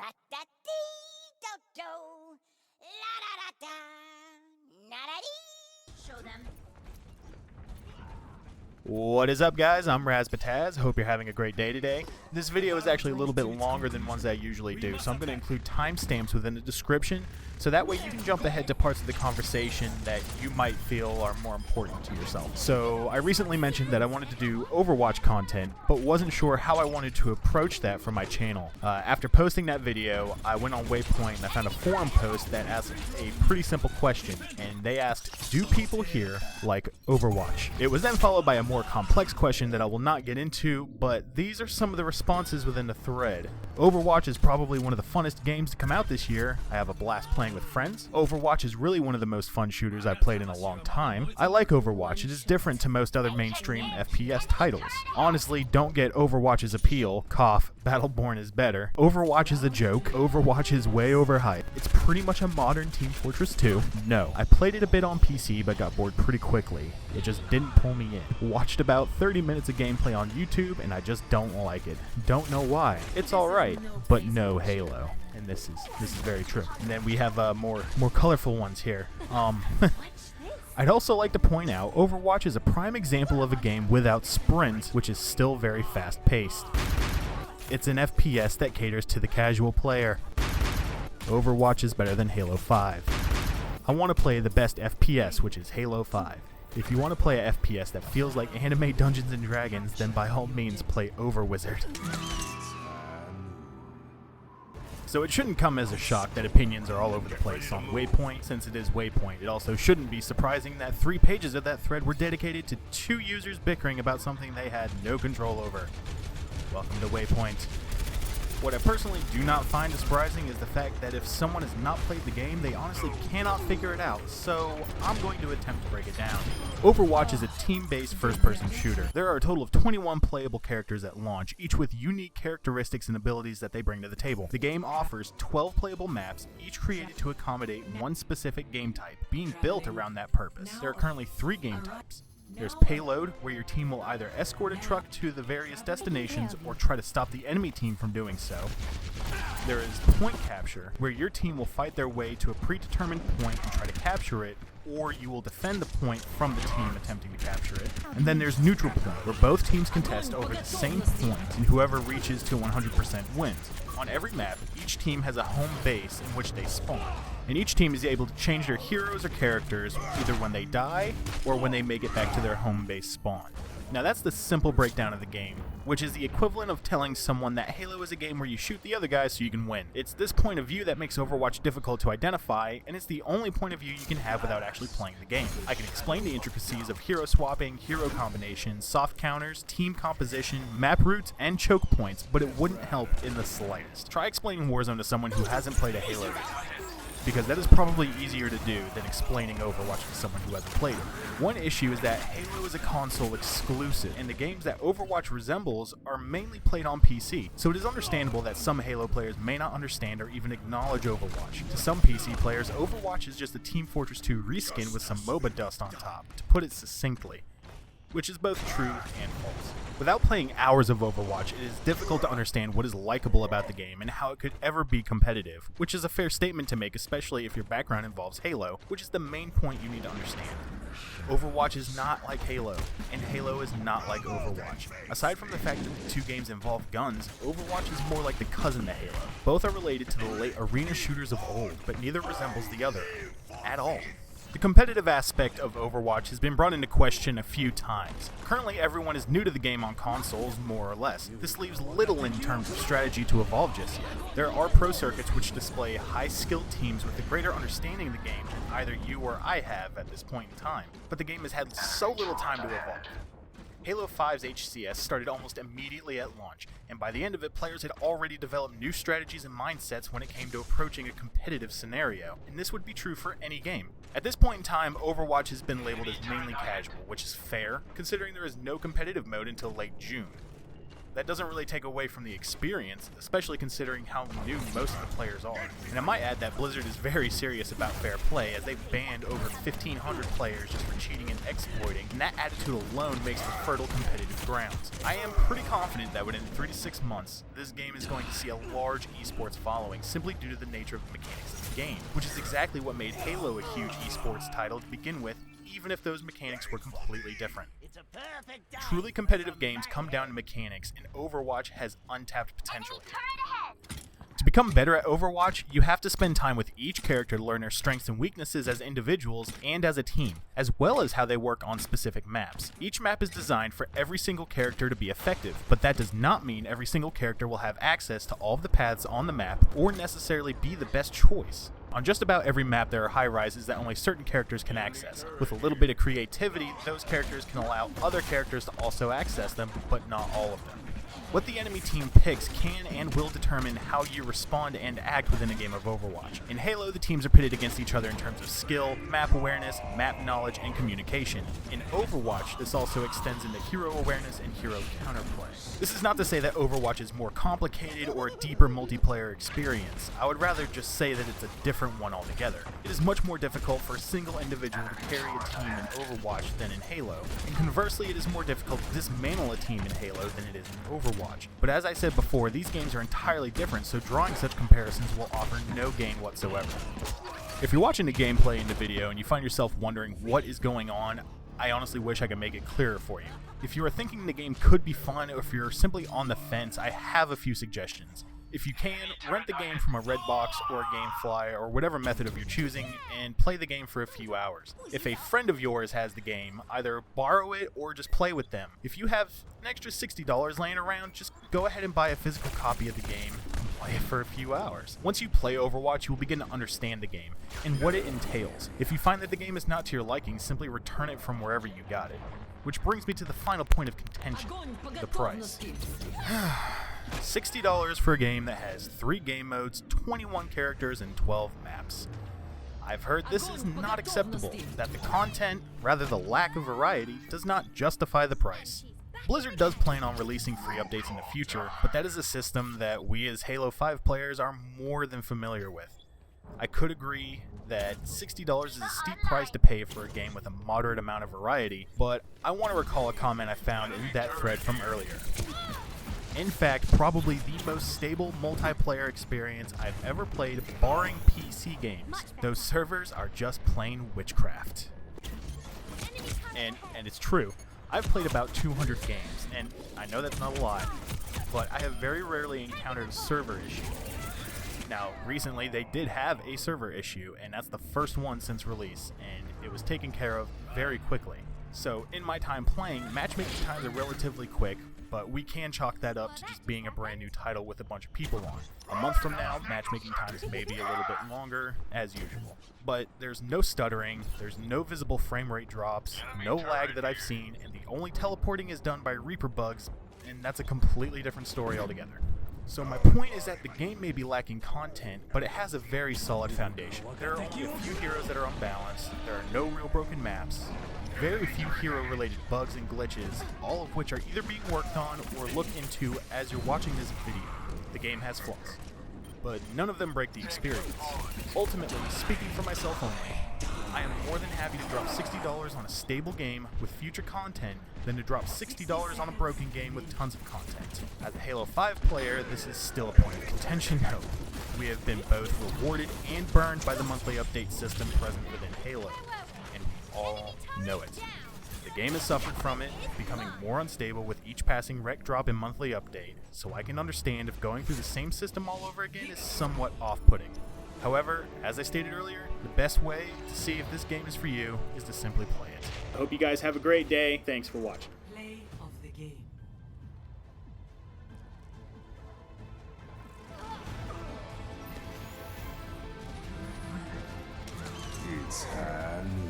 Ba-da-dee-do-do. La-da-da-da. Na-da-dee. Show them. What is up, guys? I'm Razz Pitazz. Hope you're having a great day today. This video is actually a little bit longer than ones I usually do, so I'm going to include timestamps within the description, so that way you can jump ahead to parts of the conversation that you might feel are more important to yourself. So I recently mentioned that I wanted to do Overwatch content, but wasn't sure how I wanted to approach that for my channel. After posting that video, I went on Waypoint and I found a forum post that asked a pretty simple question, and they asked, do people here like Overwatch? It was then followed by a more complex question that I will not get into, but these are some of the responses within the thread. Overwatch is probably one of the funnest games to come out this year. I have a blast playing with friends. Overwatch is really one of the most fun shooters I've played in a long time. I like Overwatch. It is different to most other mainstream FPS titles. Honestly, don't get Overwatch's appeal. Cough, Battleborn is better. Overwatch is a joke. Overwatch is way overhyped. It's pretty much a modern Team Fortress 2. No. I played it a bit on PC, but got bored pretty quickly. It just didn't pull me in. Watched about 30 minutes of gameplay on YouTube, and I just don't like it. Don't know why. It's alright, but no Halo. And this is very true. And then we have more colorful ones here. I'd also like to point out, Overwatch is a prime example of a game without sprints, which is still very fast-paced. It's an FPS that caters to the casual player. Overwatch is better than Halo 5. I want to play the best FPS, which is Halo 5. If you want to play a FPS that feels like anime Dungeons & Dragons, then by all means play Overwizard. So it shouldn't come as a shock that opinions are all over the place on Waypoint. Since it is Waypoint, it also shouldn't be surprising that 3 pages of that thread were dedicated to 2 users bickering about something they had no control over. Welcome to Waypoint. What I personally do not find surprising is the fact that if someone has not played the game, they honestly cannot figure it out, so I'm going to attempt to break it down. Overwatch is a team-based first-person shooter. There are a total of 21 playable characters at launch, each with unique characteristics and abilities that they bring to the table. The game offers 12 playable maps, each created to accommodate one specific game type, being built around that purpose. There are currently 3 game types. There's Payload, where your team will either escort a truck to the various destinations or try to stop the enemy team from doing so. There is Point Capture, where your team will fight their way to a predetermined point and try to capture it, or you will defend the point from the team attempting to capture it. And then there's Neutral Point, where both teams contest over the same point, and whoever reaches to 100% wins. On every map, each team has a home base in which they spawn, and each team is able to change their heroes or characters either when they die or when they make it back to their home base spawn. Now that's the simple breakdown of the game, which is the equivalent of telling someone that Halo is a game where you shoot the other guy so you can win. It's this point of view that makes Overwatch difficult to identify, and it's the only point of view you can have without actually playing the game. I can explain the intricacies of hero swapping, hero combinations, soft counters, team composition, map routes, and choke points, but it wouldn't help in the slightest. Try explaining Warzone to someone who hasn't played a Halo game, because that is probably easier to do than explaining Overwatch to someone who hasn't played it. One issue is that Halo is a console exclusive, and the games that Overwatch resembles are mainly played on PC, so it is understandable that some Halo players may not understand or even acknowledge Overwatch. To some PC players, Overwatch is just a Team Fortress 2 reskin with some MOBA dust on top, to put it succinctly, which is both true and false. Without playing hours of Overwatch, it is difficult to understand what is likable about the game and how it could ever be competitive, which is a fair statement to make, especially if your background involves Halo, which is the main point you need to understand. Overwatch is not like Halo, and Halo is not like Overwatch. Aside from the fact that the 2 games involve guns, Overwatch is more like the cousin to Halo. Both are related to the late arena shooters of old, but neither resembles the other at all. The competitive aspect of Overwatch has been brought into question a few times. Currently, everyone is new to the game on consoles, more or less. This leaves little in terms of strategy to evolve just yet. There are pro circuits which display high-skilled teams with a greater understanding of the game than either you or I have at this point in time, but the game has had so little time to evolve. Halo 5's HCS started almost immediately at launch, and by the end of it, players had already developed new strategies and mindsets when it came to approaching a competitive scenario, and this would be true for any game. At this point in time, Overwatch has been labeled as mainly casual, which is fair, considering there is no competitive mode until late June. that doesn't really take away from the experience, especially considering how new most of the players are. And I might add that Blizzard is very serious about fair play, as they've banned over 1,500 players just for cheating and exploiting, and that attitude alone makes for fertile competitive grounds. I am pretty confident that within 3 to 6 months, this game is going to see a large esports following simply due to the nature of the mechanics of the game, which is exactly what made Halo a huge esports title to begin with, even if those mechanics were completely different. Truly competitive games come down to mechanics, and Overwatch has untapped potential here. To become better at Overwatch, you have to spend time with each character to learn their strengths and weaknesses as individuals and as a team, as well as how they work on specific maps. Each map is designed for every single character to be effective, but that does not mean every single character will have access to all of the paths on the map or necessarily be the best choice. On just about every map, there are high-rises that only certain characters can access. With a little bit of creativity, those characters can allow other characters to also access them, but not all of them. What the enemy team picks can and will determine how you respond and act within a game of Overwatch. In Halo, the teams are pitted against each other in terms of skill, map awareness, map knowledge, and communication. In Overwatch, this also extends into hero awareness and hero counterplay. This is not to say that Overwatch is more complicated or a deeper multiplayer experience. I would rather just say that it's a different one altogether. It is much more difficult for a single individual to carry a team in Overwatch than in Halo, and conversely, it is more difficult to dismantle a team in Halo than it is in Overwatch. But as I said before, these games are entirely different, so drawing such comparisons will offer no gain whatsoever. If you're watching the gameplay in the video and you find yourself wondering what is going on, I honestly wish I could make it clearer for you. If you are thinking the game could be fun, or if you're simply on the fence, I have a few suggestions. If you can, rent the game from a Redbox or a GameFly or whatever method of your choosing and play the game for a few hours. If a friend of yours has the game, either borrow it or just play with them. If you have an extra $60 laying around, just go ahead and buy a physical copy of the game and play it for a few hours. Once you play Overwatch, you will begin to understand the game and what it entails. If you find that the game is not to your liking, simply return it from wherever you got it. Which brings me to the final point of contention, the price. $60 for a game that has 3 game modes, 21 characters, and 12 maps. I've heard this is not acceptable, that the content, rather the lack of variety, does not justify the price. Blizzard does plan on releasing free updates in the future, but that is a system that we as Halo 5 players are more than familiar with. I could agree that $60 is a steep price to pay for a game with a moderate amount of variety, but I want to recall a comment I found in that thread from earlier. In fact, probably the most stable multiplayer experience I've ever played, barring PC games. Those servers are just plain witchcraft. And it's true. I've played about 200 games, and I know that's not a lot, but I have very rarely encountered a server issue. Now, recently they did have a server issue, and that's the first one since release, and it was taken care of very quickly. So, in my time playing, matchmaking times are relatively quick, but we can chalk that up to just being a brand new title with a bunch of people on. A month from now, matchmaking times may be a little bit longer, as usual. But there's no stuttering, there's no visible frame rate drops, no lag that I've seen, and the only teleporting is done by Reaper bugs, and that's a completely different story altogether. So my point is that the game may be lacking content, but it has a very solid foundation. There are only a few heroes that are unbalanced, there are no real broken maps, very few hero-related bugs and glitches, all of which are either being worked on or looked into as you're watching this video. The game has flaws, but none of them break the experience. Ultimately, speaking for myself only, I am more than happy to drop $60 on a stable game with future content than to drop $60 on a broken game with tons of content. As a Halo 5 player, this is still a point of contention, no. We have been both rewarded and burned by the monthly update system present within Halo, and we all know it. The game has suffered from it, becoming more unstable with each passing rec drop and monthly update, so I can understand if going through the same system all over again is somewhat off-putting. However, as I stated earlier, the best way to see if this game is for you is to simply play it. I hope you guys have a great day. Thanks for watching. Play of the game. It's Halloween.